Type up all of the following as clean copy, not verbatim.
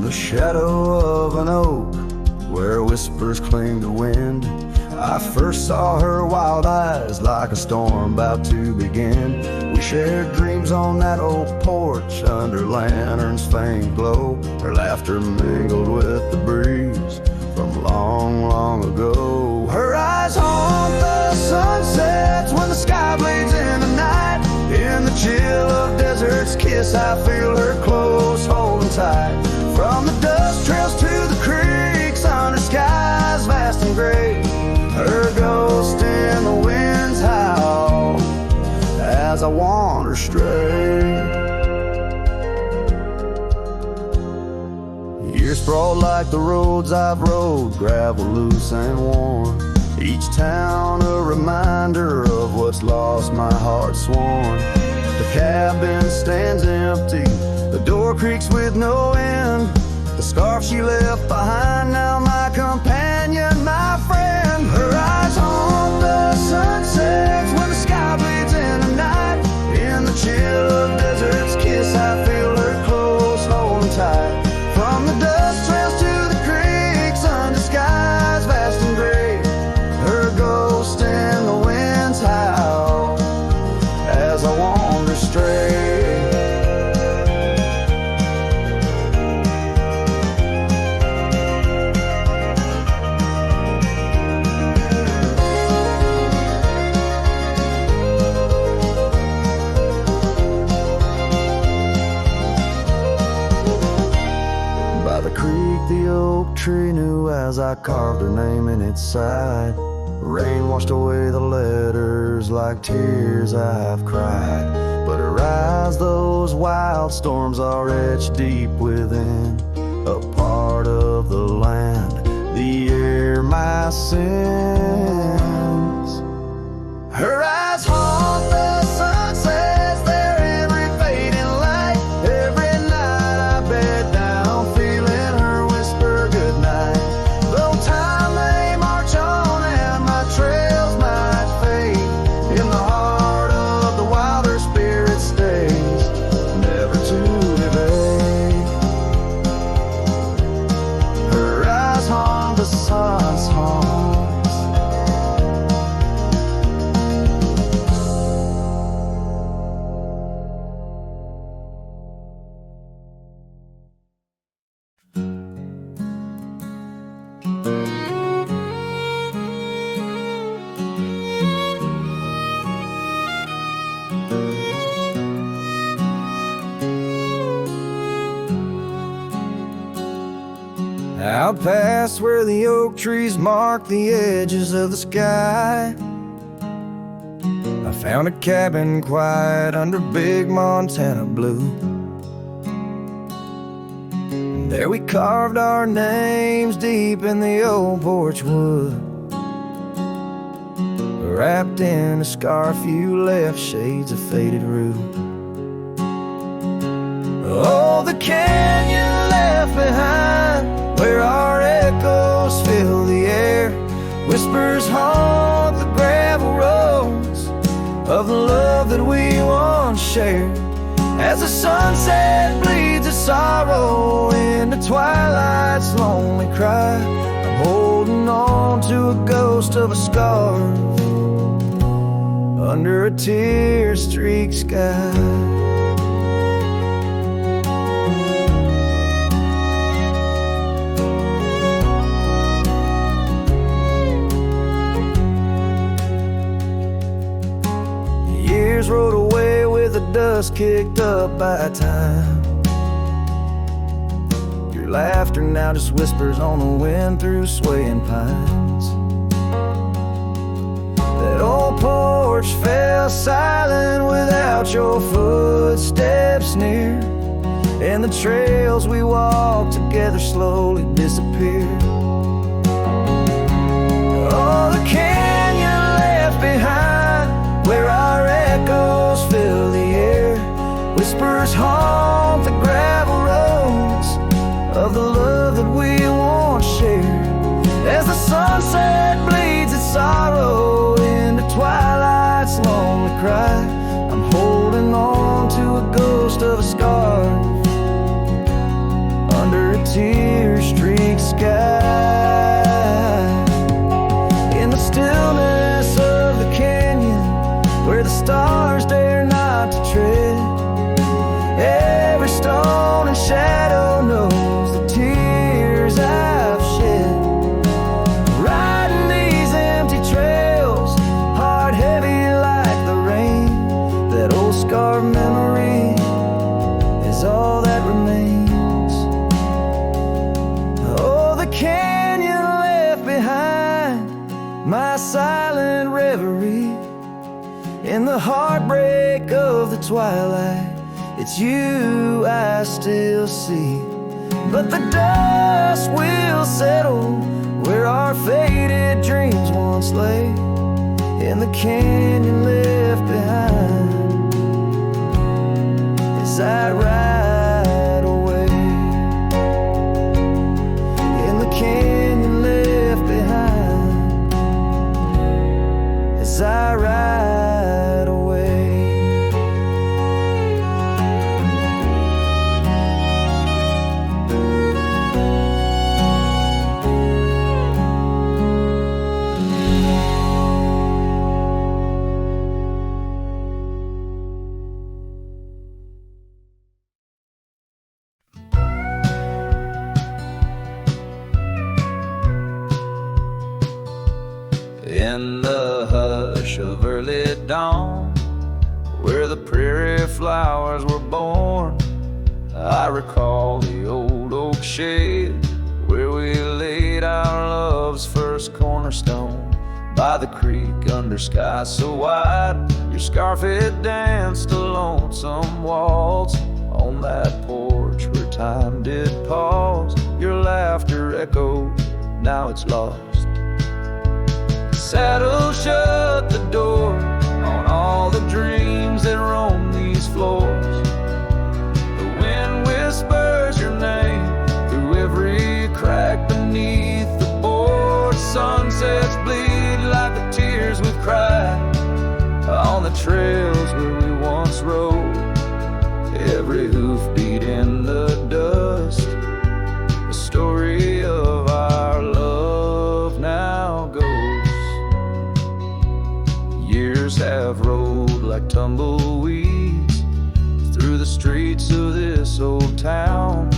the shadow of an oak where whispers cling to wind, I first saw her wild eyes like a storm about to begin. We shared dreams on that old porch under lanterns' faint glow. Her laughter mingled with the breeze from long, long ago. Her eyes haunt the sunsets when the sky bleeds in the night. In the chill of desert's kiss, I feel her close, holding tight. From the dust trails to the creeks, under skies vast and gray, her ghost in the wind's howl as I wander stray. Years sprawl like the roads I've rode, gravel loose and worn. Each town a reminder of what's lost, my heart sworn. The cabin stands empty, the door creaks with no end. The scarf she left behind, now my companion, my friend. Her eyes haunt the sunsets when the sky bleeds in the night. In the chill of desert's kiss, I feel her close, holding tight. From the dust trails to the creeks, under skies vast and gray, her ghost in the wind's howl as I wander stray. The oak tree knew as I carved her name in its side. Rain washed away the letters like tears I've cried. But her eyes, those wild storms are etched deep within, a part of the land, the air, my sins. Her eyes haunt the sunsets, their every fading light. Every night I bed down, feeling her whisper goodnight. Though time may march on and my trails might fade, in the heart of the wilder spirit stays, never to evade. Her eyes haunt the sun's haunts. Out past where the oak trees mark the edges of the sky, I found a cabin quiet under big Montana blue. And there we carved our names deep in the old porch wood. Wrapped in a scarf you left shades of faded rue. Oh, the canyon left behind, where our echoes fill the air. Whispers haunt the gravel roads of the love that we once shared. As the sunset bleeds a sorrow into twilight's lonely cry, I'm holding on to a ghost of a scarf under a tear-streaked sky. Rode away with the dust kicked up by time. Your laughter now just whispers on the wind through swaying pines. That old porch fell silent without your footsteps near, and the trails we walked together slowly disappeared. Oh, the canyon left behind, where our echoes fill the air. Whispers haunt the gravel roads of the love that we once shared. As the sunset bleeds its sorrow into twilight's lonely cry, I'm holding on to a ghost of a scarf under a tear-streaked sky. In the stillness of the canyon, where the stars dare not to tread, every stone and shadow knows the tears I've shed. Riding these empty trails, heart heavy like the rain, that old scarred memory is all that remains. Oh, the canyon left behind, my silent reverie. In the heartbreak of the twilight, it's you I still see. But the dust will settle where our faded dreams once lay, in the canyon left behind as I ride away. In the canyon left behind as I ride away. In the hush of early dawn, where the prairie flowers were born, I recall the old oak shade where we laid our love's first cornerstone. By the creek under sky so wide, your scarf it danced a lonesome waltz. On that porch where time did pause, your laughter echoed, now it's lost. Saddle shut the door on all the dreams that roam these floors. The wind whispers your name through every crack beneath the board. Sunsets bleed like the tears we've cried on the trails where we once rode. Every hoof beat in the dust, the story of our love now goes. Years have rolled like tumbleweeds through the streets of this old town.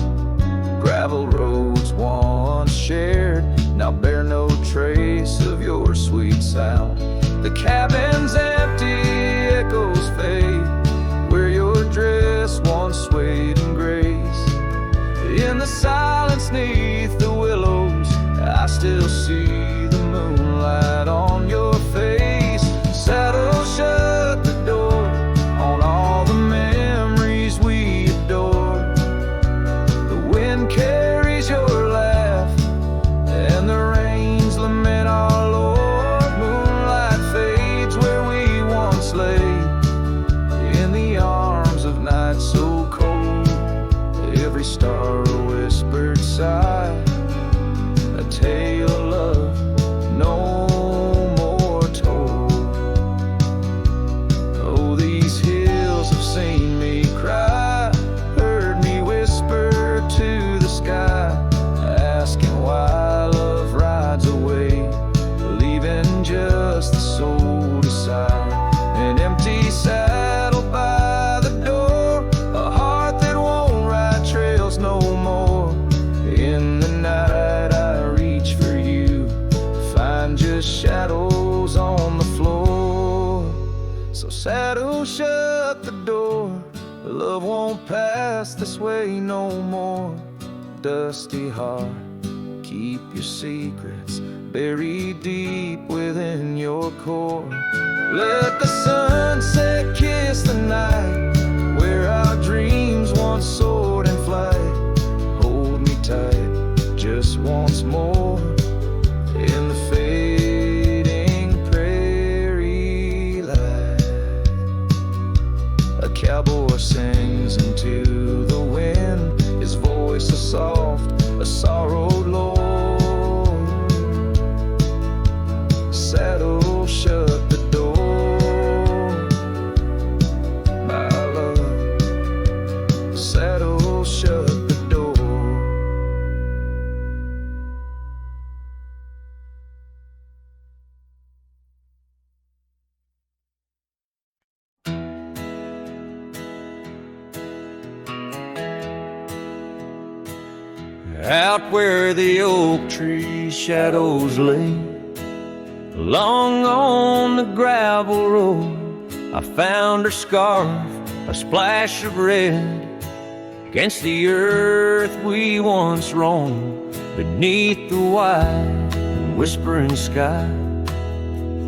Gravel roads once shared now bear no trace of your sweet sound. The cabin's empty, echoes fade where your dress once swayed in grace. In the silence neath the willows, I still see the moonlight on your face. Saddle shut the door on all the memories we adored. The wind carries your laugh and the rains lament our Lord. Moonlight fades where we once lay, in the arms of night so cold. Every star a whispered sigh, a tale of love no more told. Oh, these hills have seen me cry, heard me whisper to the sky, asking why love rides away, leaving just the soul to sigh. An empty saddle by the door, a heart that won't ride trails no more. In the night I reach for you, find just shadows on the floor. So saddle shut the door, love won't pass this way no more. Dusty heart, keep your secrets buried deep within your core. Let the sunset kiss the night where our dreams once soared in flight. Hold me tight just once more in the fading prairie light. A cowboy sings into the wind, his voice a soft, a sorrowed lord. Saddle shut the door, my love. Saddle shut the door. Out where the oak tree shadows lay, along on the gravel road, I found her scarf, a splash of red, against the earth we once roamed, beneath the wide and whispering sky,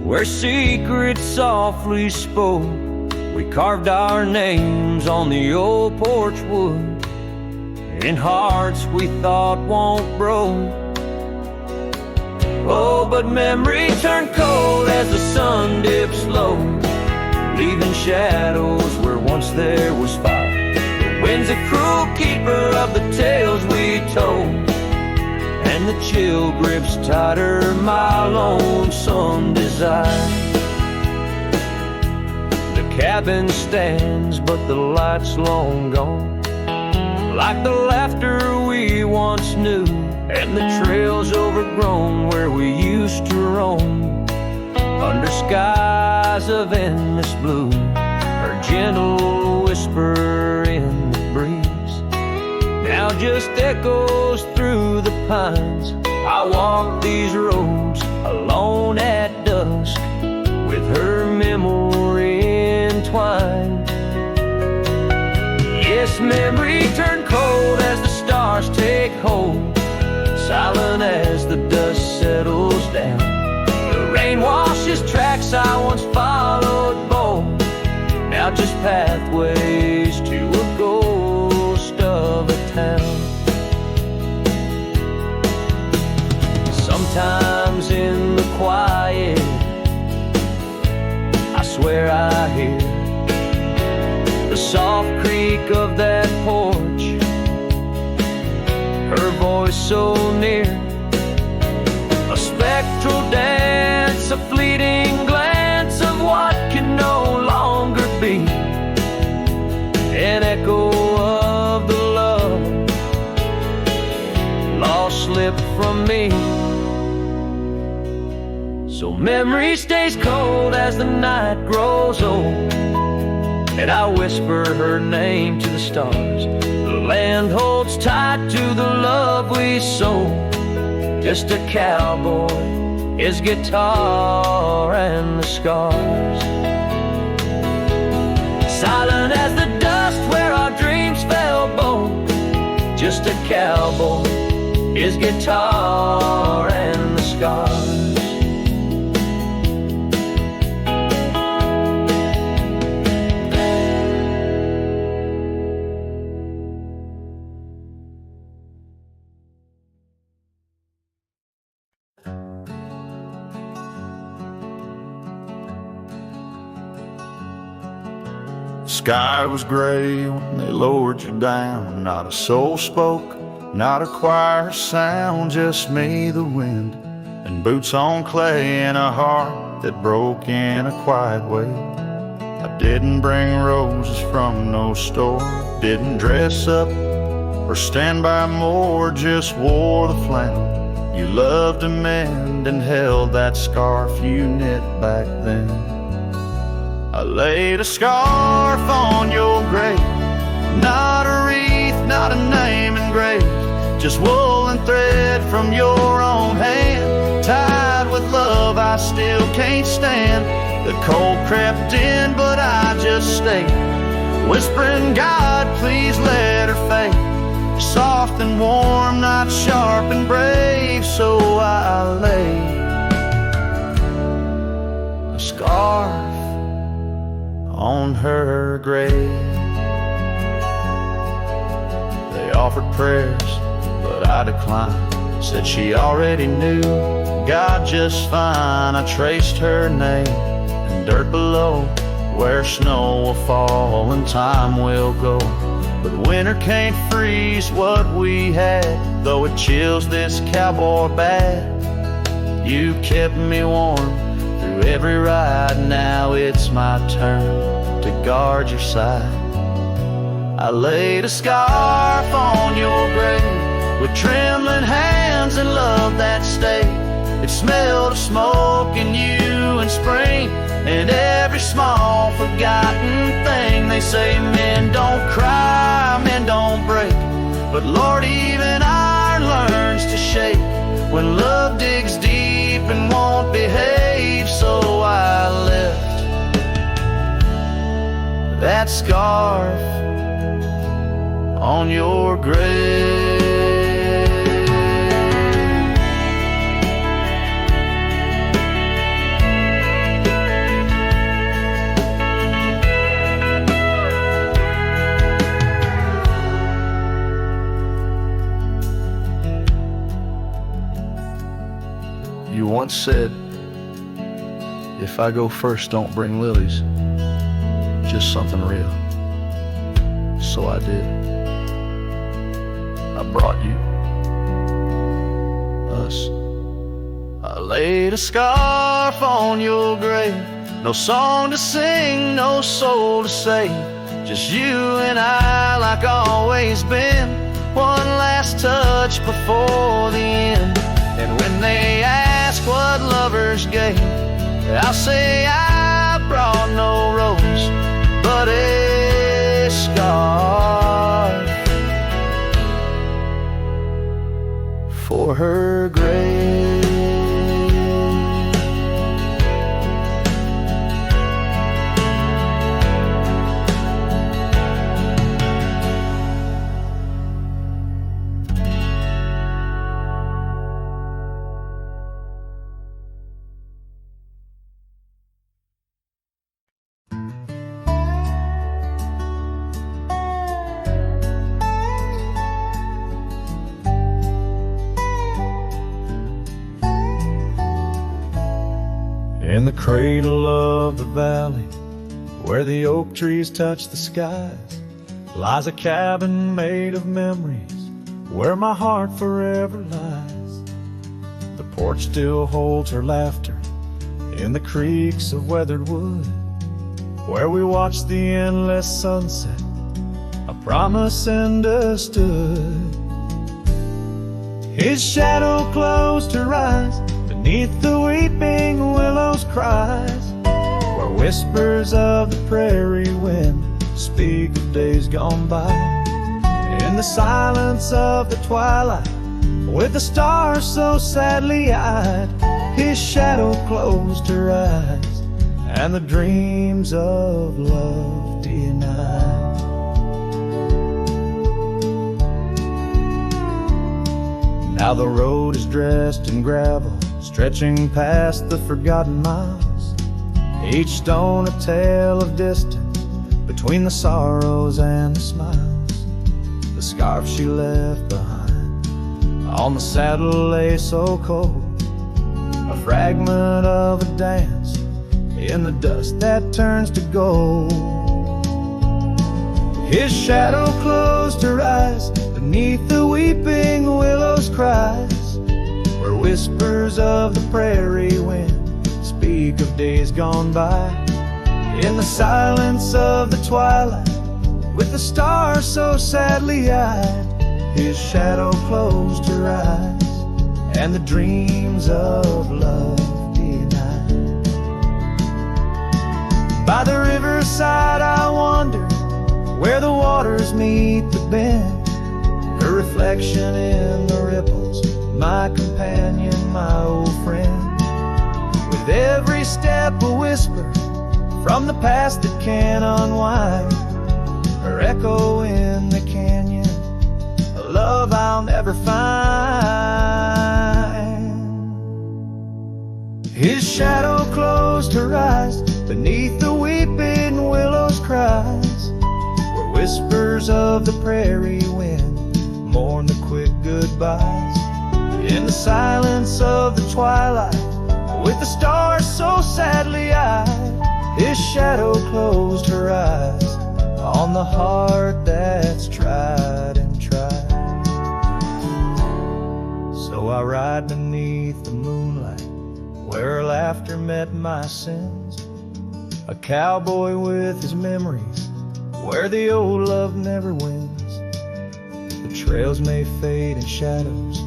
where secrets softly spoke. We carved our names on the old porch wood, in hearts we thought won't broke. Oh, but memory turned cold as the sun dips low, leaving shadows where once there was fire. The wind's a cruel keeper of the tales we told, and the chill grips tighter my lonesome desire. The cabin stands, but the light's long gone, like the laughter we once knew, and the trails overgrown where we used to roam, under skies of endless blue. Her gentle whisper in the breeze now just echoes through the pines. I walk these roads alone at dusk, with her memory entwined. Yes, memory turned cold as the stars take hold, silent as the dust settles down. The rain washes tracks I once followed bold, now just pathways to a ghost of a town. Sometimes in the quiet, I swear I hear the soft creak of that porch, her voice so near, a spectral dance, a fleeting glance of what can no longer be, an echo of the love lost slipped from me. So memory stays cold as the night grows old, and I whisper her name to the stars. The land holds tight to the love we sold, just a cowboy, his guitar and the scars. Silent as the dust where our dreams fell bold, just a cowboy, his guitar and the scars. Sky was gray when they lowered you down. Not a soul spoke, not a choir sound, just me, the wind, and boots on clay, and a heart that broke in a quiet way. I didn't bring roses from no store, didn't dress up or stand by more, just wore the flannel you loved to mend, and held that scarf you knit back then. I laid a scarf on your grave, not a wreath, not a name engraved, just wool and thread from your own hand, tied with love I still can't stand. The cold crept in, but I just stayed, whispering, God, please let her fade, soft and warm, not sharp and brave. So I laid a scarf on her grave. They offered prayers, but I declined, said she already knew God just fine. I traced her name in dirt below, where snow will fall and time will go, but winter can't freeze what we had, though it chills this cowboy bad. You kept me warm through every ride, now it's my turn to guard your side. I laid a scarf on your grave, with trembling hands and love that stayed. It smelled of smoke and you and spring, and every small forgotten thing. They say men don't cry, men don't break, but Lord, even our when love digs deep and won't behave. So I left that scarf on your grave. You once said, if I go first, don't bring lilies, just something real. So I did. I brought you us. I laid a scarf on your grave. No song to sing, no soul to save. Just you and I, like always been. One last touch before the end. And when they ask what lovers gave, I'll say I brought no rose, but a scarf for her grave. In the cradle of the valley, where the oak trees touch the skies, lies a cabin made of memories, where my heart forever lies. The porch still holds her laughter in the creaks of weathered wood, where we watched the endless sunset, a promise understood. His shadow closed her eyes beneath the weeping willow's cries, where whispers of the prairie wind speak of days gone by. In the silence of the twilight, with the stars so sadly eyed, his shadow closed her eyes, and the dreams of love denied. Now the road is dressed in gravel, stretching past the forgotten miles, each stone a tale of distance between the sorrows and the smiles. The scarf she left behind on the saddle lay so cold, a fragment of a dance in the dust that turns to gold. His shadow closed her eyes beneath the weeping willow's cries, where whispers of the prairie wind speak of days gone by. In the silence of the twilight, with the stars so sadly eyed, his shadow closed her eyes, and the dreams of love denied. By the riverside I wander, where the waters meet the bend, her reflection in the ripples, my companion, my old friend. With every step a whisper from the past that can unwind, her echo in the canyon, a love I'll never find. His shadow closed her eyes beneath the weeping willow's cries, where whispers of the prairie wind mourn the quick goodbyes. In the silence of the twilight, with the stars so sadly eyed, his shadow closed her eyes on the heart that's tried and tried. So I ride beneath the moonlight, where her laughter met my sins, a cowboy with his memories, where the old love never wins. The trails may fade in shadows,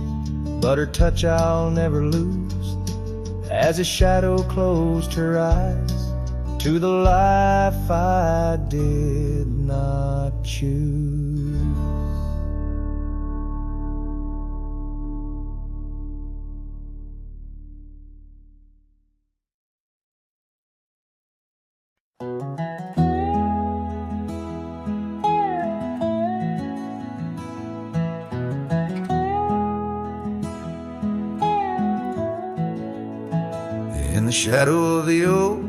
but her touch I'll never lose, as his shadow closed her eyes to the life I did not choose. In the shadow of the oak,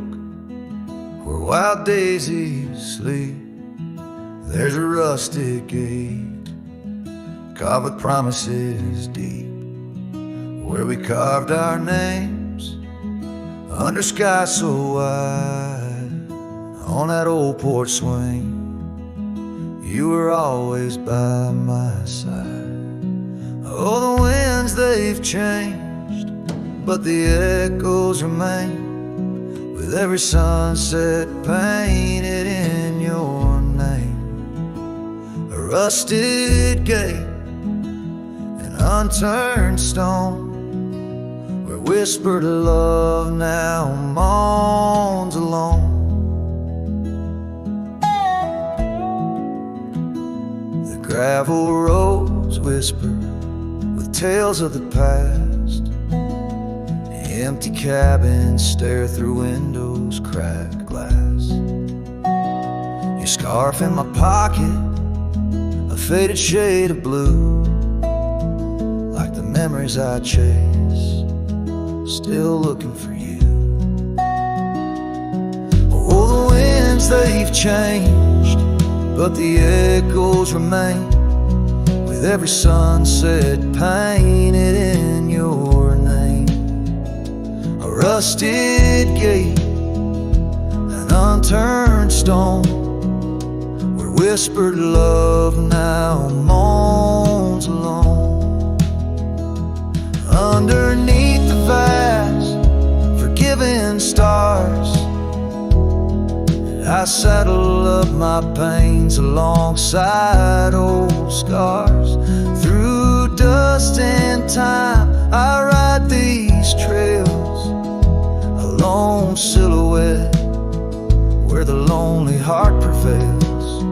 where wild daisies sleep, there's a rustic gate, carved with promises deep, where we carved our names under sky so wide. On that old porch swing, you were always by my side. Oh, the winds, they've changed, but the echoes remain, with every sunset painted in your name. A rusted gate, an unturned stone, where whispered love now moans alone. The gravel roads whisper with tales of the past. Empty cabins stare through windows, cracked glass. Your scarf in my pocket, a faded shade of blue, like the memories I chase, still looking for you. Oh, the winds, they've changed, but the echoes remain, with every sunset painted in your name. A rusted gate, an unturned stone, where whispered love now moans alone. Underneath the vast, forgiving stars, I saddle up my pains alongside old scars. Through dust and time, I ride these trails, a lone silhouette where the lonely heart prevails.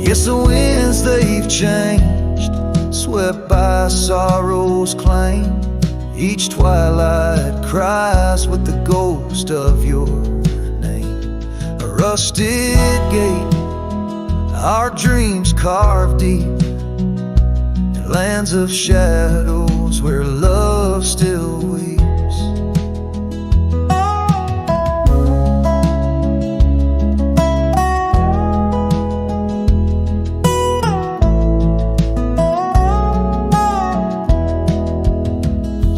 Yes, the winds, they've changed, swept by sorrow's claim. Each twilight cries with the ghost of your rusted gate, our dreams carved deep in lands of shadows where love still weeps.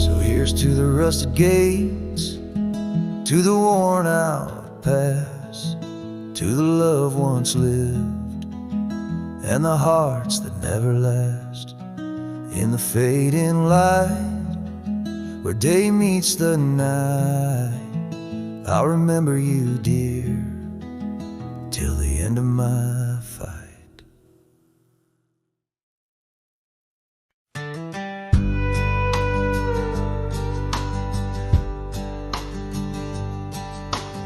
So here's to the rusted gates, to the worn out past, to the love once lived, and the hearts that never last. In the fading light, where day meets the night, I'll remember you, dear, till the end of my fight.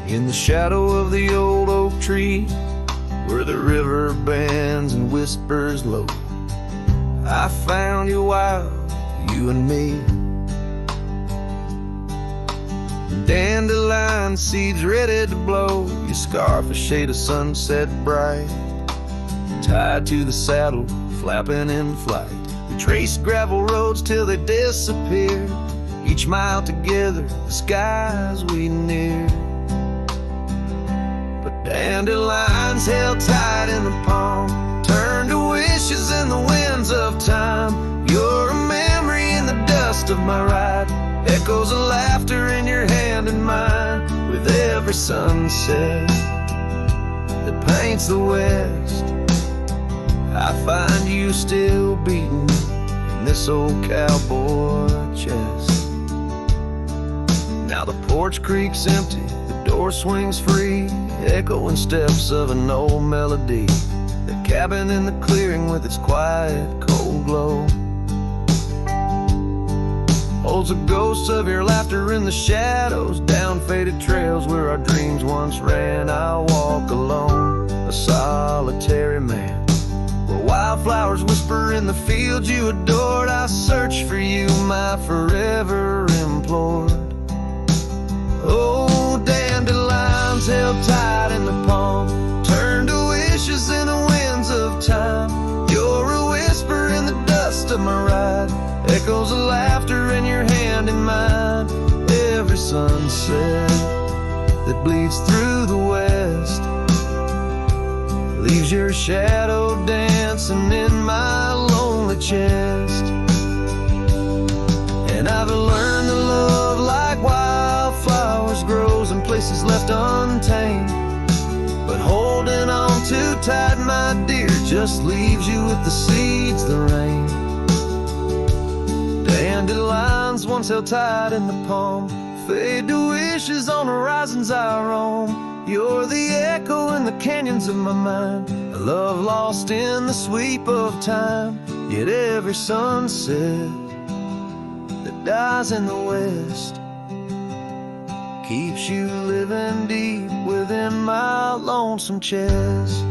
In the shadow of the old oak tree, where the river bends and whispers low, I found you wild, you and me. Dandelion seeds ready to blow, your scarf a shade of sunset bright, tied to the saddle, flapping in flight. We traced gravel roads till they disappeared, each mile together, the skies we neared. Dandelions held tight in the palm, turned to wishes in the winds of time. You're a memory in the dust of my ride, echoes of laughter in your hand and mine. With every sunset that paints the west, I find you still beating in this old cowboy chest. Now the porch creak's empty, the door swings free, echoing steps of an old melody. The cabin in the clearing with its quiet, cold glow holds the ghosts of your laughter in the shadows, down faded trails where our dreams once ran. I'll walk alone, a solitary man, where wildflowers whisper in the fields you adored. I search for you, my forever implored. Oh, dandelions held tight in the palm, turned to wishes in the winds of time. You're a whisper in the dust of my ride, echoes of laughter in your hand in mine. Every every sunset that bleeds through the west leaves your shadow dancing in my lonely chest. And I've learned to love like wildflowers grows in places left untamed. But holding on too tight, my dear, just leaves you with the seeds that rain. Dandelions once held tight in the palm fade to wishes on horizons I roam. You're the echo in the canyons of my mind, a love lost in the sweep of time. Yet every sunset that dies in the west keeps you living deep within my lonesome chest.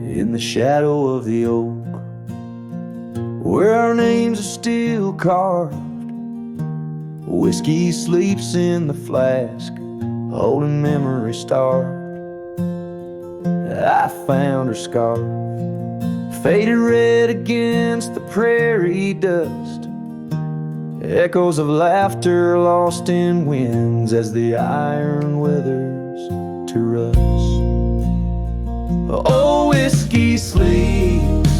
In the shadow of the oak, where our names are still carved, whiskey sleeps in the flask, holding memory starved. I found her scarf, faded red against the prairie dust, echoes of laughter lost in winds as the iron weathers to rust. Oh, whiskey sleeps,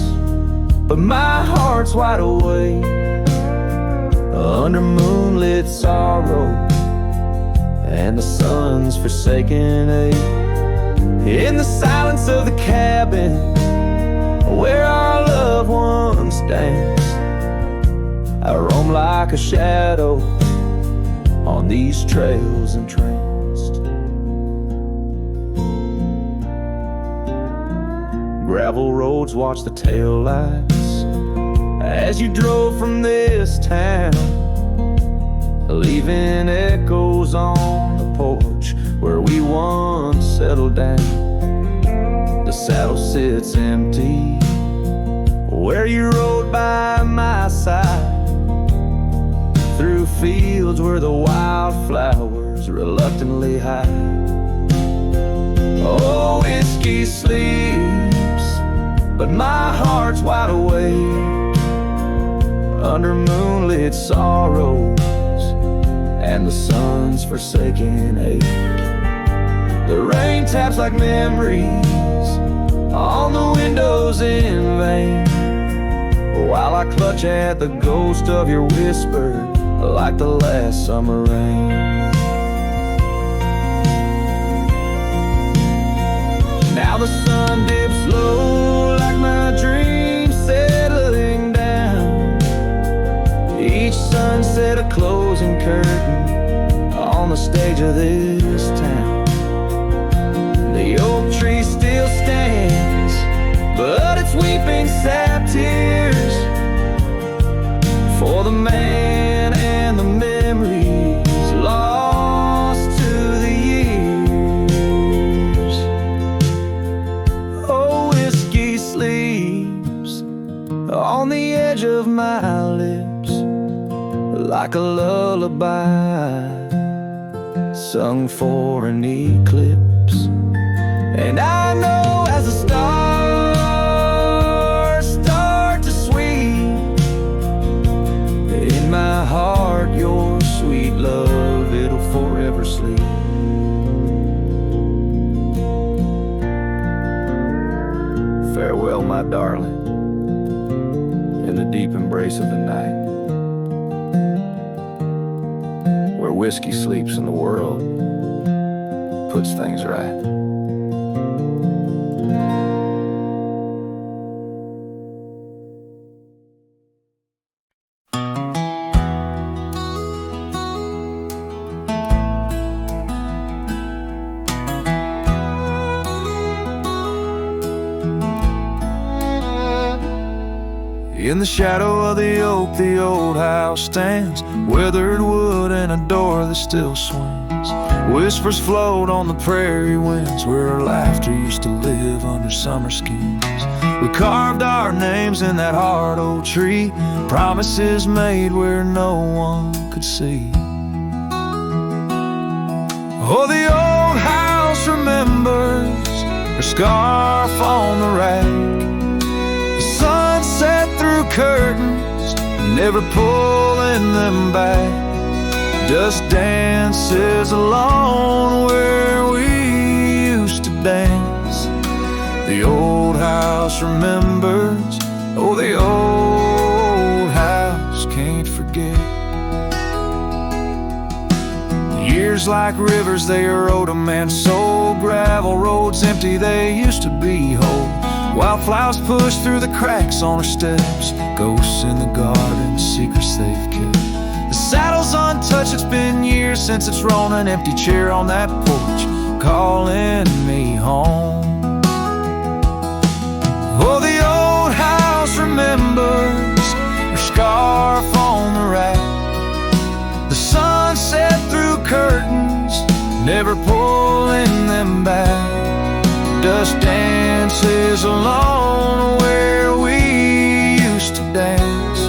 but my heart's wide awake under moonlit sorrow and the sun's forsaken ache. In the silence of the cabin where our loved ones danced, I roam like a shadow on these trails entranced. Gravel roads watch the tail lights as you drove from this town, leaving echoes on the porch where we once settled down. The saddle sits empty where you rode by my side, through fields where the wildflowers reluctantly hide. Oh, whiskey sleeps, but my heart's wide awake under moonlit sorrows and the sun's forsaken ache. The rain taps like memories on the windows in vain, while I clutch at the ghost of your whisper like the last summer rain. Now the sun dips low like my dreams settling down, each sunset a closing curtain on the stage of this town. The oak tree still stands, but it's weeping sad tears for the man and the memories lost to the years. Oh, whiskey sleeps on the edge of my lips like a lullaby sung for an eclipse. And I know as the stars start to sweep in my heart, your sweet love, it'll forever sleep. Farewell, my darling, in the deep embrace of the night, where whiskey sleeps and the world puts things right. In the shadow of the oak, the old house stands, weathered wood and a door that still swings. Whispers float on the prairie winds where our laughter used to live under summer skins. We carved our names in that hard old tree, promises made where no one could see. Oh, the old house remembers her scarf on the rack, the sunset through curtains, never pulling them back. Dust dances alone where we used to dance. The old house remembers, oh, the old house can't forget. Years like rivers, they erode a man's soul. Gravel roads empty, they used to be whole. Wildflowers push through the cracks on our steps, ghosts in the garden, secrets they've kept. The saddle's untouched, it's been years since it's rolled an empty chair on that porch, calling me home. Oh, the old house remembers her scarf on the rack, the sunset through curtains, never pulling them back. Dust dances alone where we used to dance.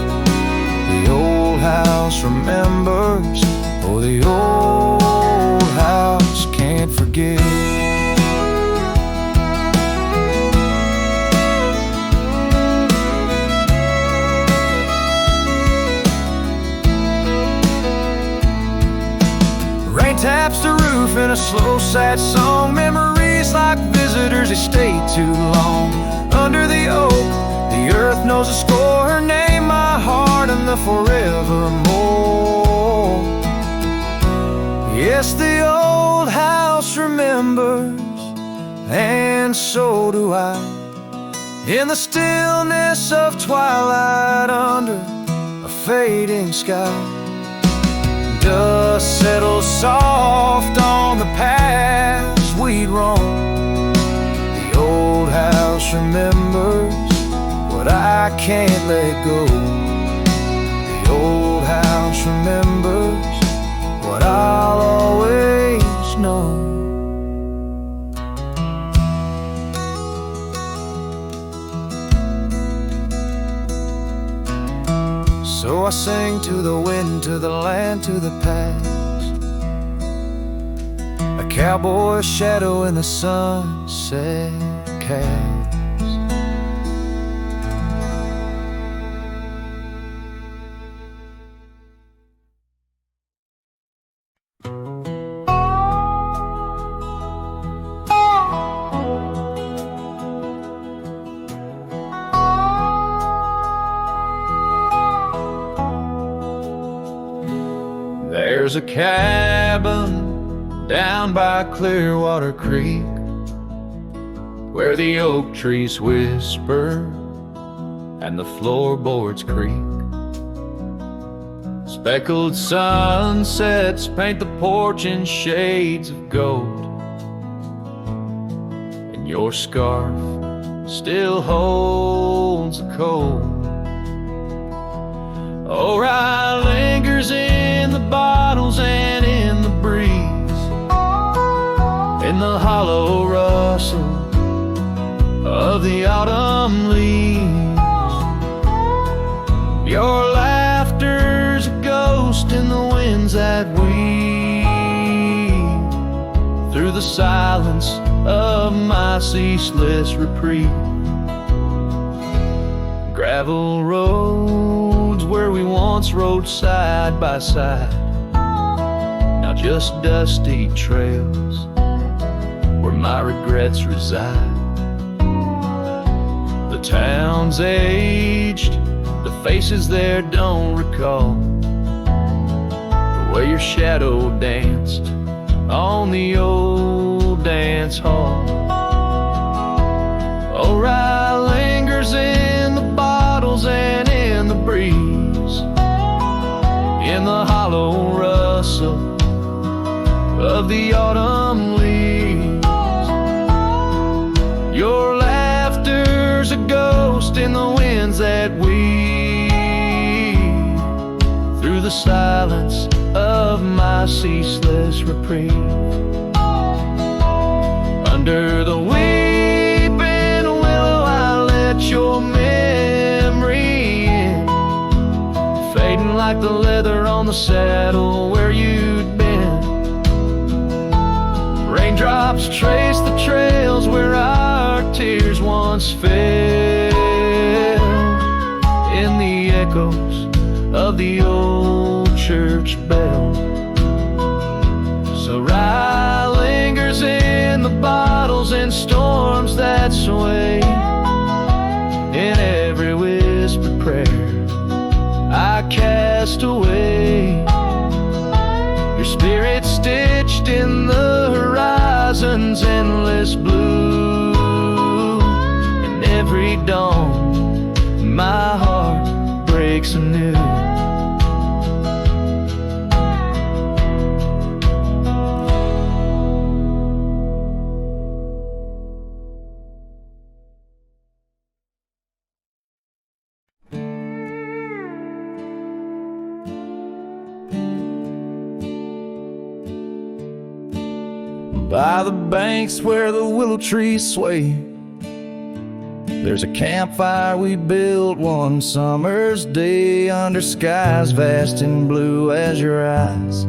The old house remembers, oh, the old house can't forget. Rain taps the roof in a slow, sad song. Memories like visitors, they stay too long. Under the oak, the earth knows a score. Her name, my heart, and the forevermore. Yes, the old house remembers, and so do I. In the stillness of twilight under a fading sky, dust settles soft on the paths we'd roam. The old house remembers what I can't let go. The old house remembers what I'll always know. So I sing to the wind, to the land, to the past. A cowboy shadow in the sunset cast. There's a cabin down by Clearwater Creek where the oak trees whisper and the floorboards creak. Speckled sunsets paint the porch in shades of gold, and your scarf still holds the cold. Oh, rye lingers in the bottles and in the breeze, in the hollow rustle of the autumn leaves. Your laughter's a ghost in the winds that weave through the silence of my ceaseless reprieve. Gravel roads where we once rode side by side, now just dusty trails where my regrets reside. The town's aged, the faces there don't recall the way your shadow danced on the old dance hall. Oh, rye lingers in the bottles and in the breeze, in the hollow rustle of the autumn leaves. Your laughter's a ghost in the winds that weave through the silence of my ceaseless reprieve. Under the weeping willow I let your memory in, fading like the leather on the saddle where you'd been. Raindrops trace the trails where our tears once fell, in the echoes of the old church bell. So rye lingers in the bottles and storms that sway, in every whispered prayer I cast away. Your spirit stitched in the horizon's endless blue, and every dawn my heart breaks anew. By the banks where the willow trees sway, there's a campfire we built one summer's day, under skies vast and blue as your eyes.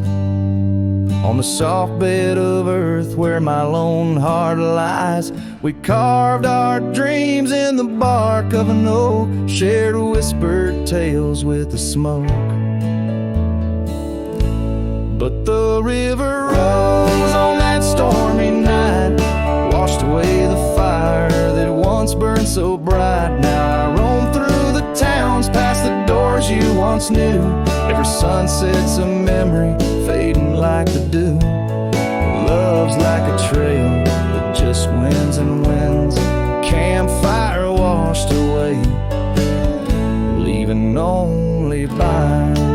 On the soft bed of earth where my lone heart lies, we carved our dreams in the bark of an oak, shared whispered tales with the smoke. But the river rose on that stormy night, washed away the fire that once burned so bright. Now I roam through the towns, past the doors you once knew. Every sunset's a memory, fading like the dew. Love's like a trail that just wins and wins. Campfire washed away, leaving only Bryan.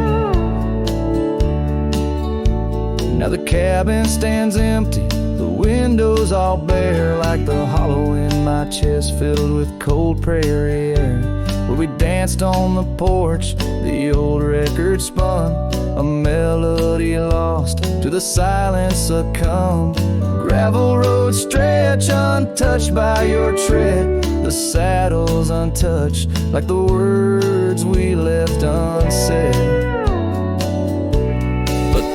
Now the cabin stands empty, the windows all bare, like the hollow in my chest filled with cold prairie air. Where we danced on the porch, the old record spun, a melody lost to the silence succumb. Gravel roads stretch untouched by your tread, the saddles untouched like the words we left unsaid.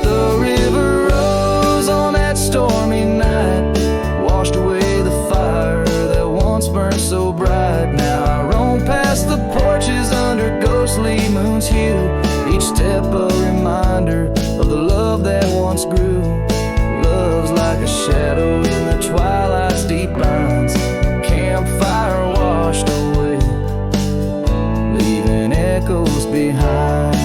The river rose on that stormy night, washed away the fire that once burned so bright. Now I roam past the porches under ghostly moon's hue, each step a reminder of the love that once grew. Love's like a shadow in the twilight's deep lines, campfire washed away, leaving echoes behind.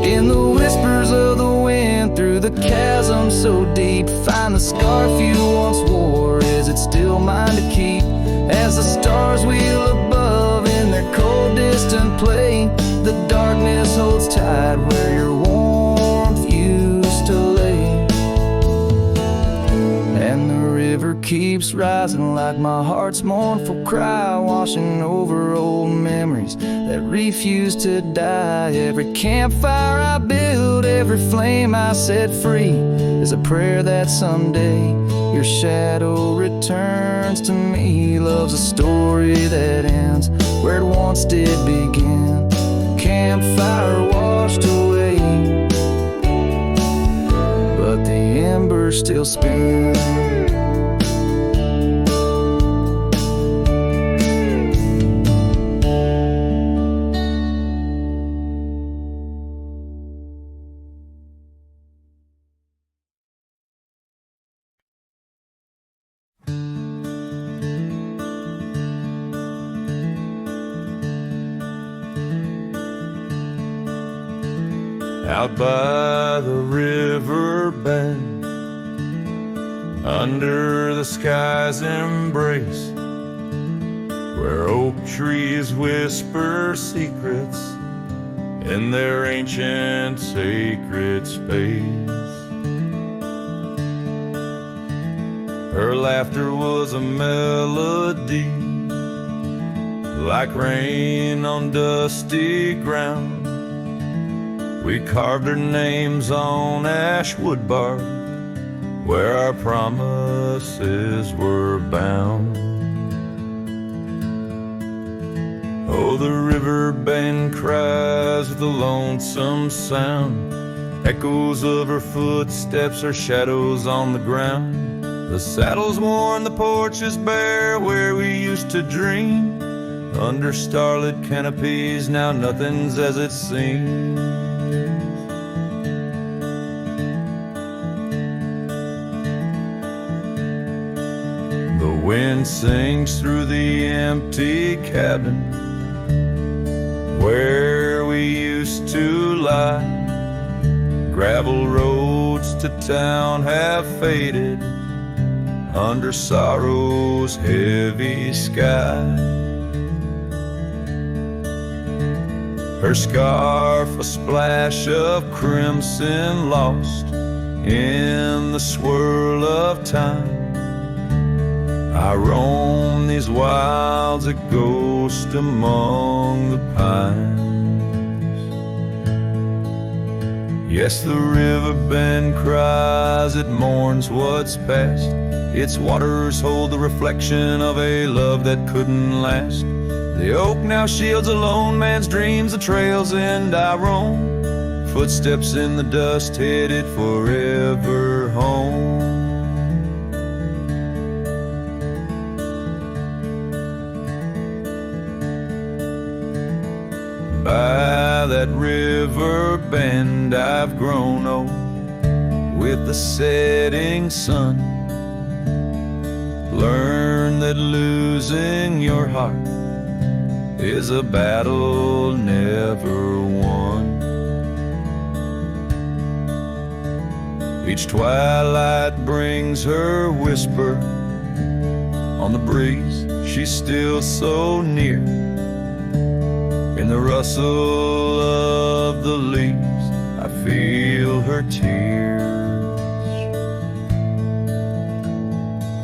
In the whispers of the wind, through the chasm so deep, find the scarf you once wore. Is it still mine to keep? As the stars wheel above in their cold distant play, the darkness holds tight where your warmth used to lay. And the river keeps rising like my heart's mournful cry, washing over old memories that refuse to die. Every campfire I build, every flame I set free, is a prayer that someday your shadow returns to me. Love's a story that ends where it once did begin. Campfire washed away, but the embers still spin. Out by the river bend, under the sky's embrace, where oak trees whisper secrets in their ancient sacred space. Her laughter was a melody, like rain on dusty ground. We carved our names on ash wood bark, where our promises were bound. Oh, the river bend cries with a lonesome sound. Echoes of her footsteps are shadows on the ground. The saddle's worn, the porch is bare where we used to dream. Under starlit canopies, now nothing's as it seems. The wind sings through the empty cabin where we used to lie. Gravel roads to town have faded under sorrow's heavy sky. Her scarf a splash of crimson lost in the swirl of time. I roam these wilds a ghost among the pines. Yes, the river bend cries, it mourns what's past. Its waters hold the reflection of a love that couldn't last. The oak now shields a lone man's dreams, the trail's end I roam. Footsteps in the dust headed forever home. By that river bend I've grown old with the setting sun. Learn that losing your heart is a battle never won. Each twilight brings her whisper on the breeze. She's still so near. In the rustle of the leaves, I feel her tears.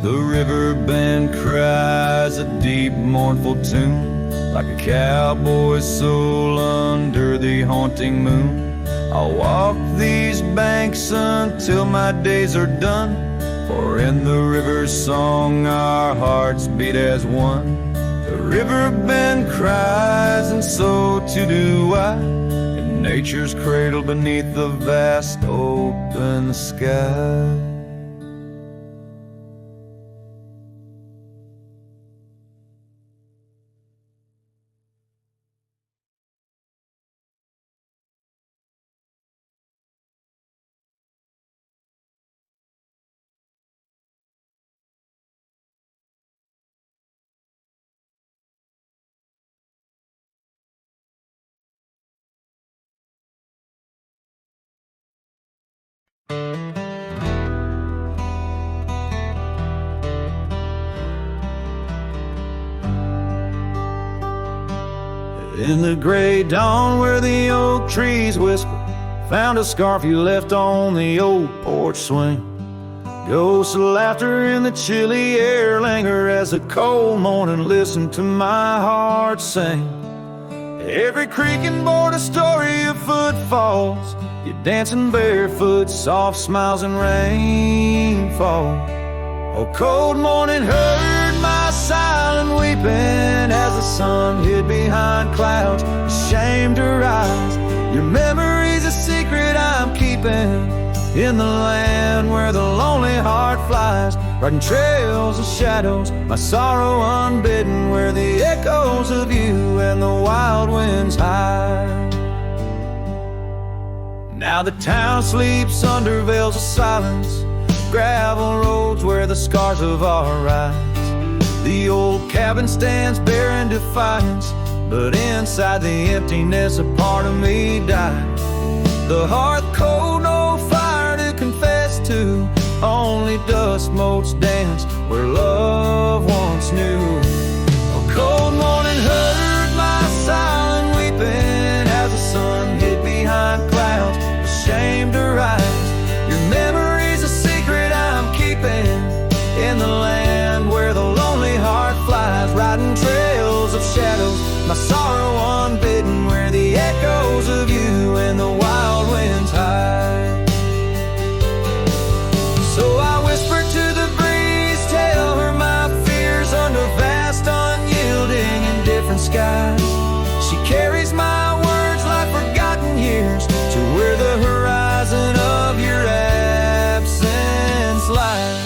The river bend cries a deep, mournful tune, like a cowboy's soul under the haunting moon. I'll walk these banks until my days are done, for in the river's song our hearts beat as one. The river bend cries, and so too do I, in nature's cradle beneath the vast open sky. In the gray dawn where the oak trees whisper, found a scarf you left on the old porch swing. Ghosts of laughter in the chilly air linger as the cold morning listen to my heart sing. Every creaking board a story of footfalls, you dancing barefoot, soft smiles and rainfall. Oh, cold morning heard my silent weeping as the sun hid behind clouds, ashamed to rise. Your memory's a secret I'm keeping in the land where the lonely heart flies, riding trails of shadows, my sorrow unbidden, where the echoes of you and the wild winds hide. Now the town sleeps under veils of silence, gravel roads where the scars of our rides. The old cabin stands bare in defiance, but inside the emptiness a part of me died. The hearth cold, no fire to confess to, only dust motes dance where love once knew. A cold morning heard my silent weeping as the sun hid behind clouds, ashamed to rise. Your memory's a secret I'm keeping in the land where the lonely heart flies, riding trails of shadows, my sorrow unbidden, where the echoes of you and the wild winds hide. So I whisper to the breeze, tell her my fears under vast unyielding indifference skies. She carries my words like forgotten years to where the horizon of your absence lies.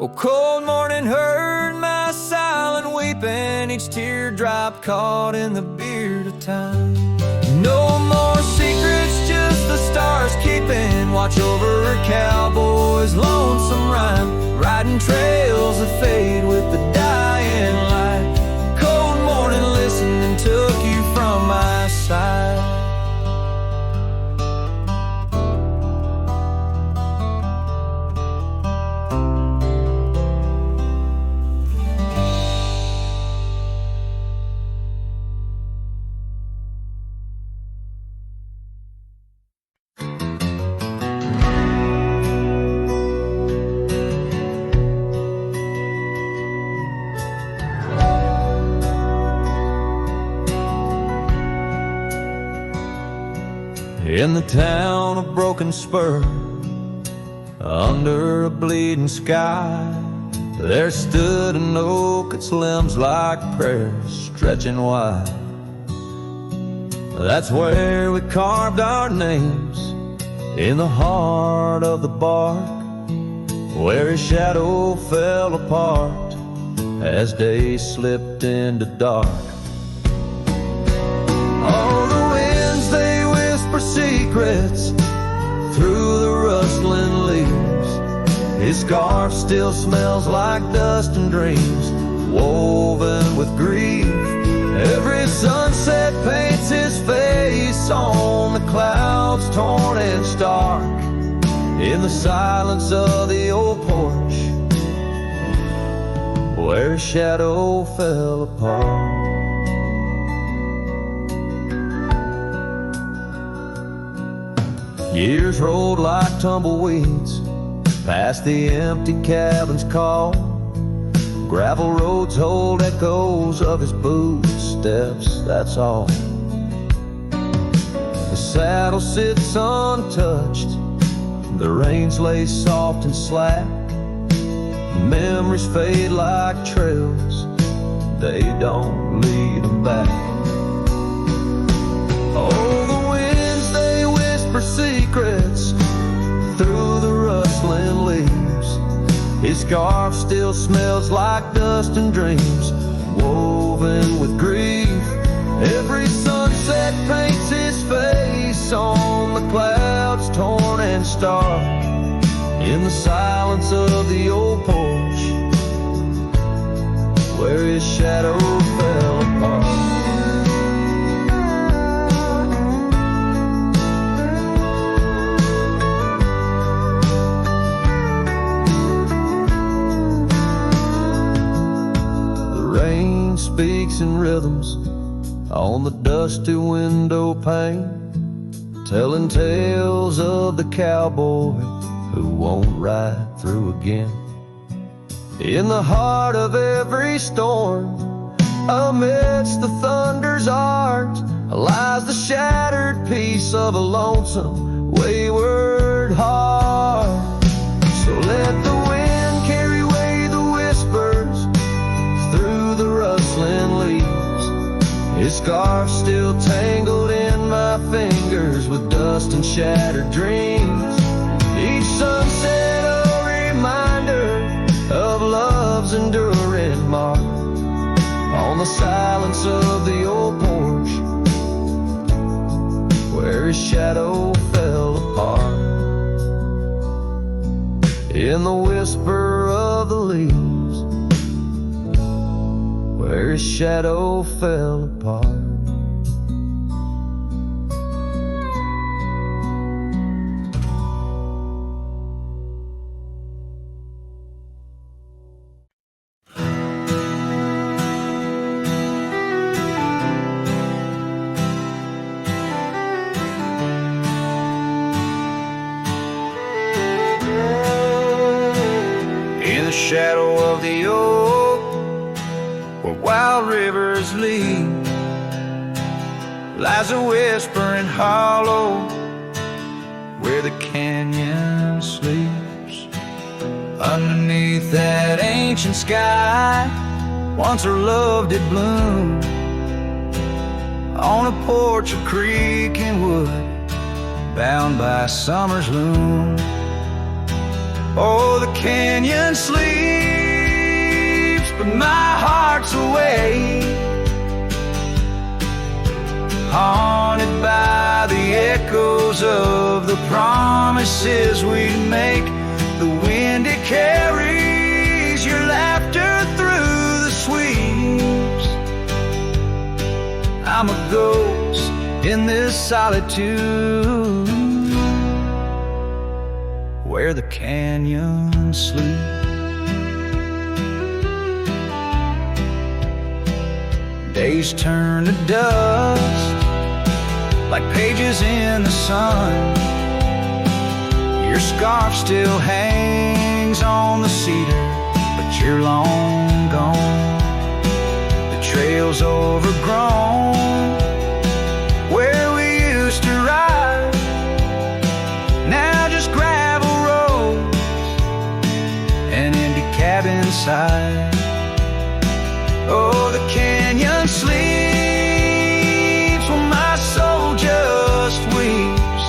Oh, cold morning heard my silent weeping, each teardrop caught in the beard of time. No more secrets, just the stars keeping watch over a cowboy's lonesome rhyme, riding trails that fade with the dying light. Cold morning listening took you from my side. In the town of Broken Spur, under a bleeding sky, there stood an oak, its limbs like prayers stretching wide. That's where we carved our names, in the heart of the bark, where his shadow fell apart as day slipped into dark. Secrets through the rustling leaves. His scarf still smells like dust and dreams, woven with grief. Every sunset paints his face on the clouds, torn and stark. In the silence of the old porch, where his shadow fell apart. Years rolled like tumbleweeds past the empty cabin's call. Gravel roads hold echoes of his footsteps, that's all. The saddle sits untouched, the reins lay soft and slack. Memories fade like trails, they don't lead them back. Oh, the winds, they whisper secrets through the rustling leaves. His scarf still smells like dust and dreams, woven with grief. Every sunset paints his face on the clouds, torn and stark. In the silence of the old porch, where his shadow fell apart. Speaks in rhythms on the dusty window pane, telling tales of the cowboy who won't ride through again. In the heart of every storm, amidst the thunder's art, lies the shattered piece of a lonesome, wayward heart. So let the wind carry away the whispers through the rustling leaves. His scarf still tangled in my fingers with dust and shattered dreams. Each sunset a reminder of love's enduring mark on the silence of the old porch, where his shadow fell apart. In the whisper of the leaves, where his shadow fell apart. In the shadow of the oak, where wild rivers lead, lies a whispering hollow where the canyon sleeps. Underneath that ancient sky, once our love did bloom. On a porch, a creek in wood, bound by summer's loom. Oh, the canyon sleeps, but my heart's awake, haunted by the echoes of the promises we'd make. The wind, it carries your laughter through the sweeps. I'm a ghost in this solitude where the canyon sleeps. Days turn to dust like pages in the sun. Your scarf still hangs on the cedar, but you're long gone. The trail's overgrown where we used to ride, now just gravel roads and empty cabin side. Oh, the canyon sleeps when my soul just weeps,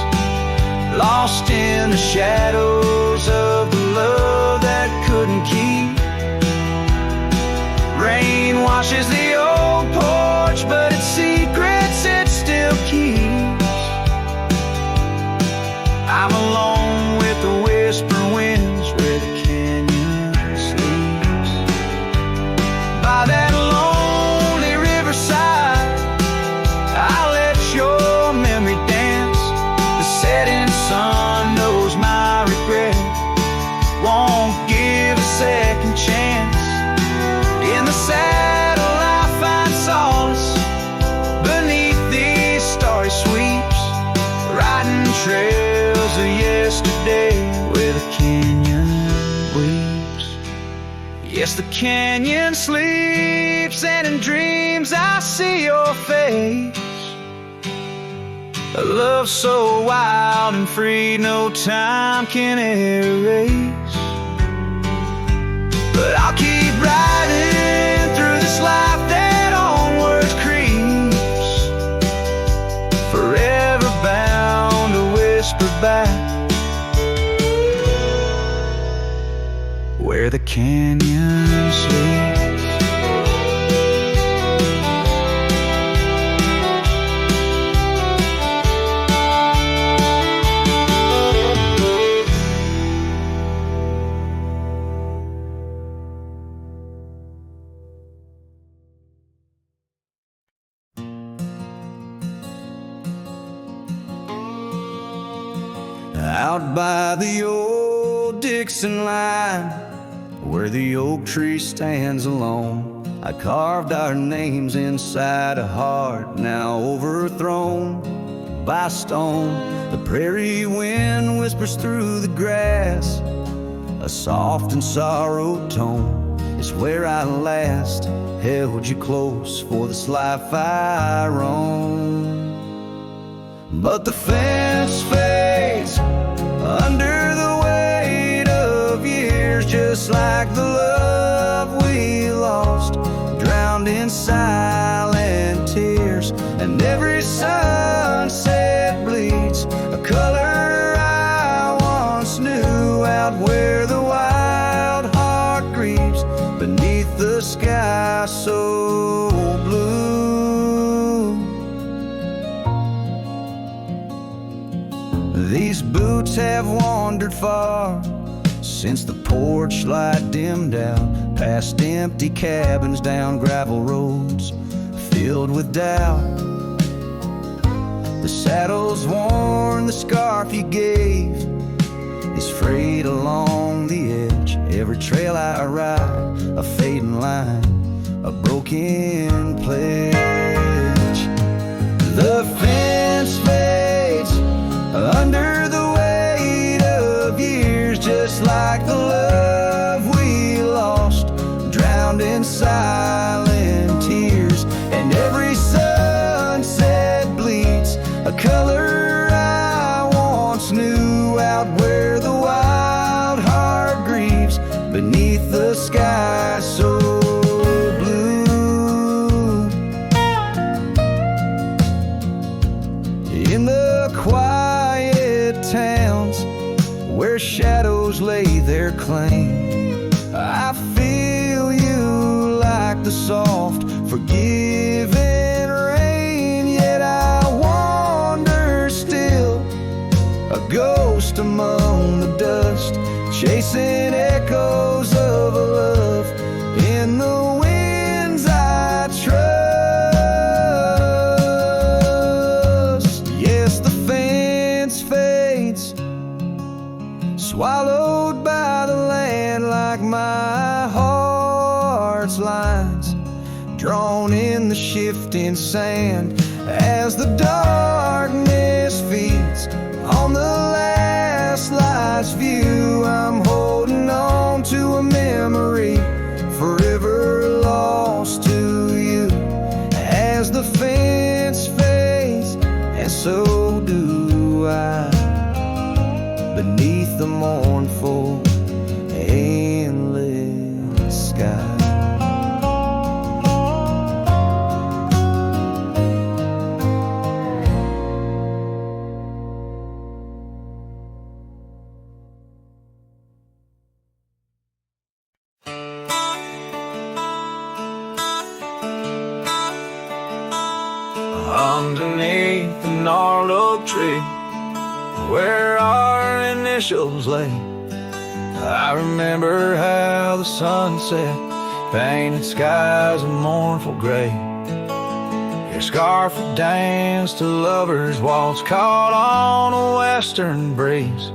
lost in the shadows of the love that couldn't keep. Rain washes the old porch, but its secrets it still keeps. I'm alone with the whisper winds where the canyon sleeps. By that lonely riverside, I'll let your memory dance. The setting sun knows my regret, won't give a second chance. In the saddle I find solace beneath these starry sweeps, riding trails of yesterday where the canyon weeps. Yes, the canyon sleeps, and in dreams I see your face. A love so wild and free no time can erase. But I'll keep riding through this life that onwards creeps, forever bound to whisper back where the canyon sleeps. Out by the old Dixon line, where the oak tree stands alone, I carved our names inside a heart now overthrown by stone. The prairie wind whispers through the grass, a soft and sorrowed tone. It's where I last held you close for this life I roam. But the fence fades under the weight of years, just like the love we lost, drowned in silent tears. And every sunset bleeds a color I once knew, out where the wild heart grieves beneath the sky so blue. These boots have wandered far since the porch light dimmed out, past empty cabins, down gravel roads filled with doubt. The saddle's worn, the scarf you gave is frayed along the edge. Every trail I ride, a fading line, a broken pledge. The fence fades under the weight of years, just like the love we lost, drowned in silent tears. And every sunset bleeds a color I once knew, out where the wild heart grieves beneath the sky so blue. In the quiet towns where shadows lay their claim, I feel you like the soft, forgiving rain. Yet I wander still, a ghost among the dust, chasing echoes of a love in the winds I trust. Yes, the fence fades, swallowed by the land, like my heart's lines drawn in the shifting sand. As the darkness feeds on the last light's view, I'm holding on to a memory forever lost to you. As the fence fades, and so do I, beneath the mournful, endless sky. Underneath the gnarled oak tree, where our initials lay, I remember how the sunset painted skies a mournful gray. Your scarf would dance to lovers' waltz caught on a western breeze,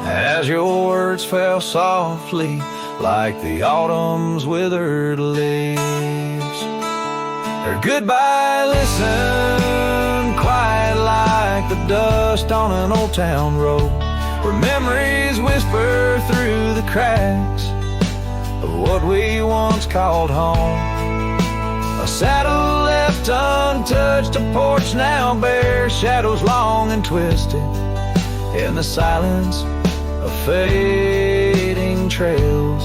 as your words fell softly like the autumn's withered leaves. Her goodbye listened, quiet like the dust on an old town road, where memories whisper through the cracks of what we once called home. A saddle left untouched, a porch now bare, shadows long and twisted in the silence of fading trails.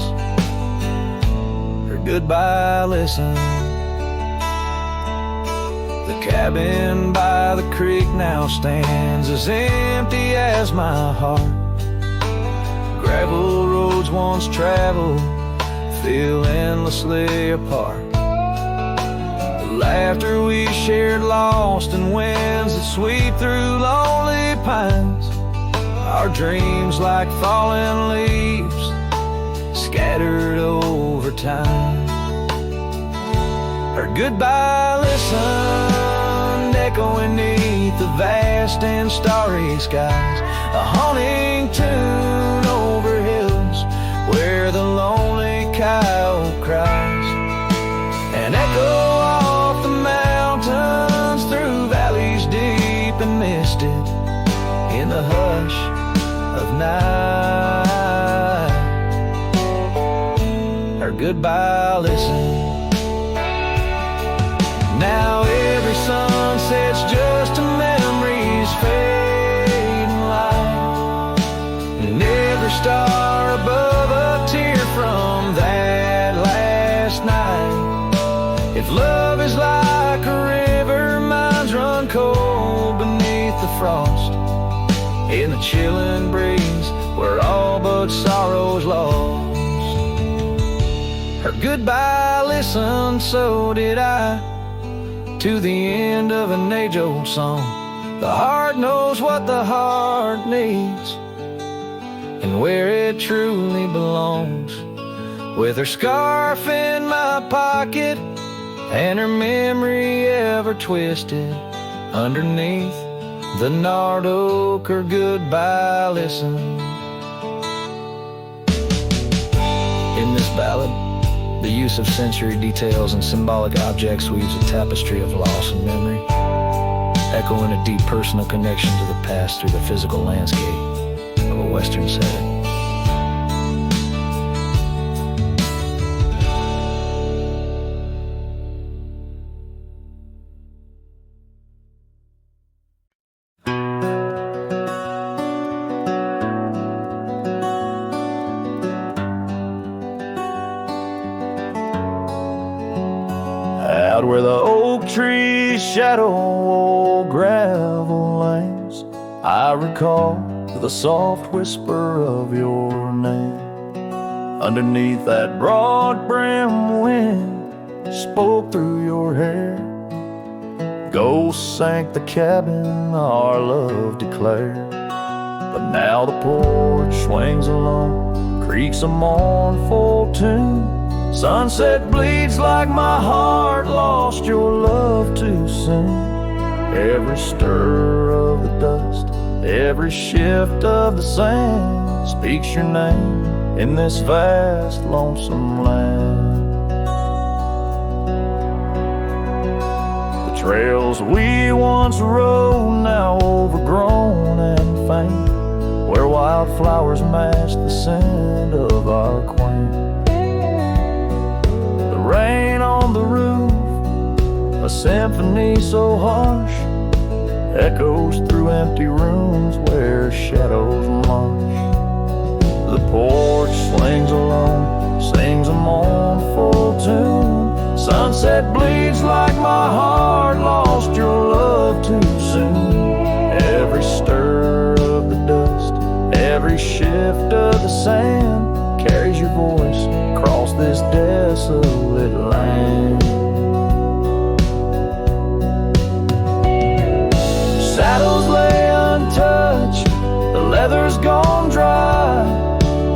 Her goodbye listened. The cabin by the creek now stands as empty as my heart. Gravel roads once traveled feel endlessly apart. The laughter we shared lost in winds that sweep through lonely pines. Our dreams like fallen leaves scattered over time. Her goodbye listened, echoing beneath the vast and starry skies, a haunting tune over hills where the lonely coyote cries, an echo off the mountains through valleys deep and misted in the hush of night. Her goodbye listen. Now every sunset's just a memory's fading light, and every star above a tear from that last night. If love is like a river, mine's run cold beneath the frost, in the chilling breeze where all but sorrow's lost. Her goodbye listened, so did I, to the end of an age-old song. The heart knows what the heart needs and where it truly belongs. With her scarf in my pocket and her memory ever twisted underneath the gnarled oak, her goodbye listen. In this ballad, the use of sensory details and symbolic objects weaves a tapestry of loss and memory, echoing a deep personal connection to the past through the physical landscape of a Western setting. Out where the oak trees shadow old gravel lanes, I recall the soft whisper of your name. Underneath that broad brim wind spoke through your hair. Ghosts sank the cabin our love declared. But now the porch swings alone, creaks a mournful tune. Sunset bleeds like my heart lost your love too soon. Every stir of the dust, every shift of the sand speaks your name in this vast, lonesome land. The trails we once rode, now overgrown and faint, where wildflowers match the scent of our quaint. The rain on the roof, a symphony so harsh, echoes through empty rooms where shadows march. The porch swings alone, sings a mournful tune. Sunset bleeds like my heart lost your love too soon. Every stir of the dust, every shift of the sand carries your voice across this desolate land. Saddles lay untouched, the leather's gone dry.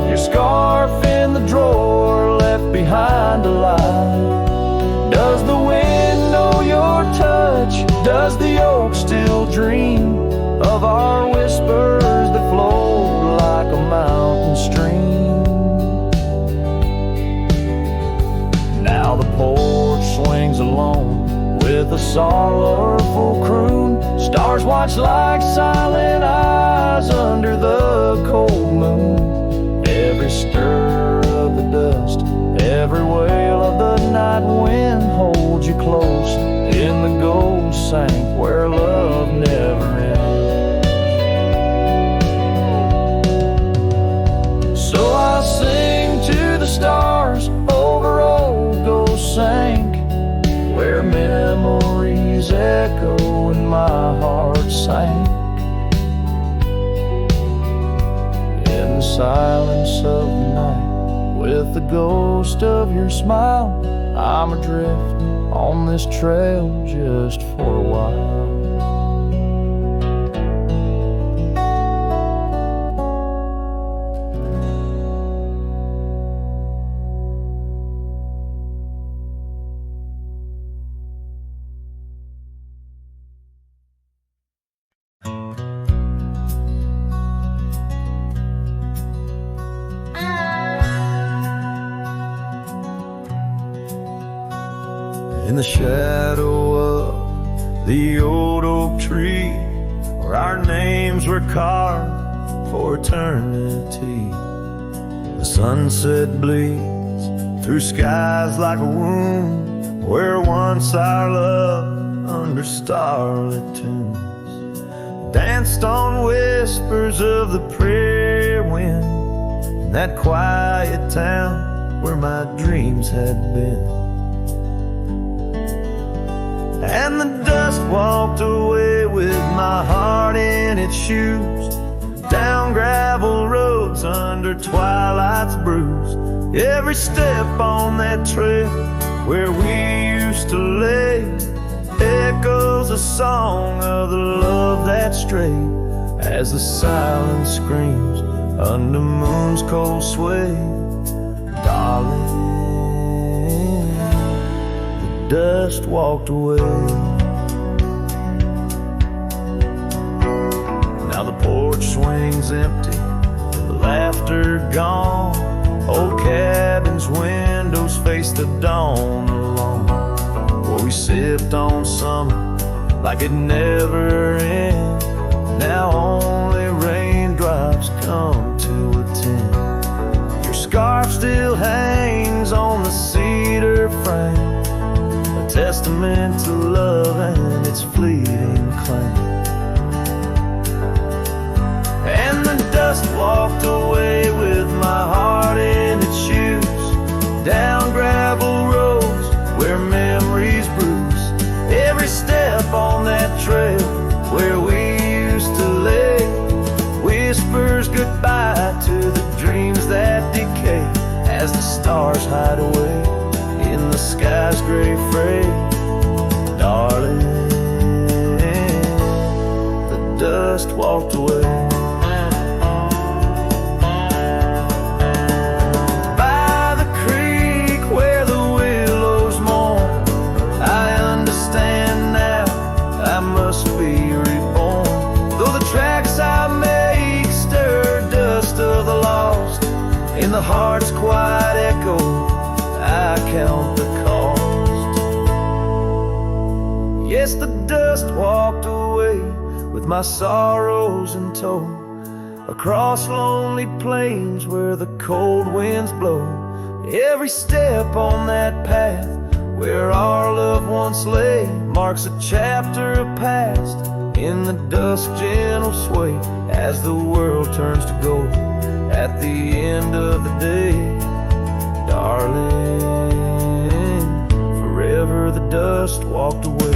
Your scarf in the drawer left behind to lie. Does the wind know your touch? Does the oak still dream of our whispers that flowed like a mountain stream? Now the porch swings alone with a sorrowful croon. Stars watch like silent eyes under the cold moon. Every stir of the dust, every wail of the night wind holds you close in the gold sank where love never ends. So I sing to the stars over old ghost sank, where memories echo and my heart sank. In the silence of the night, with the ghost of your smile, I'm adrift on this trail just for a while. In the shadow of the old oak tree, where our names were carved for eternity, the sunset bleeds through skies like a wound, where once our love under starlit tunes danced on whispers of the prayer wind, in that quiet town where my dreams had been. And the dust walked away with my heart in its shoes, down gravel roads under twilight's bruise. Every step on that trail where we used to lay echoes a song of the love that strayed, as the silence screams under moon's cold sway. Darling, dust walked away. Now the porch swings empty, the laughter gone. Old cabins, windows face the dawn alone, where we sipped on summer like it never ends. Now only raindrops come to attend. Your scarf still hangs on the cedar frame, testament to love and its fleeting claim. And the dust walked away with my heart in its shoes, down gravel roads where memories bruise. stars hide away in the sky's gray fray. Darling, the dust walked away. By the creek where the willows mourn, I understand now I must be reborn. Though the tracks I make stir dust of the lost, in the heart's quiet echo I count the cost. Yes, the dust walked away with my sorrows in tow, across lonely plains where the cold winds blow. Every step on that path where our loved once lay marks a chapter of past in the dusk's gentle sway, as the world turns to gold at the end of the day. Darling, forever the dust walked away.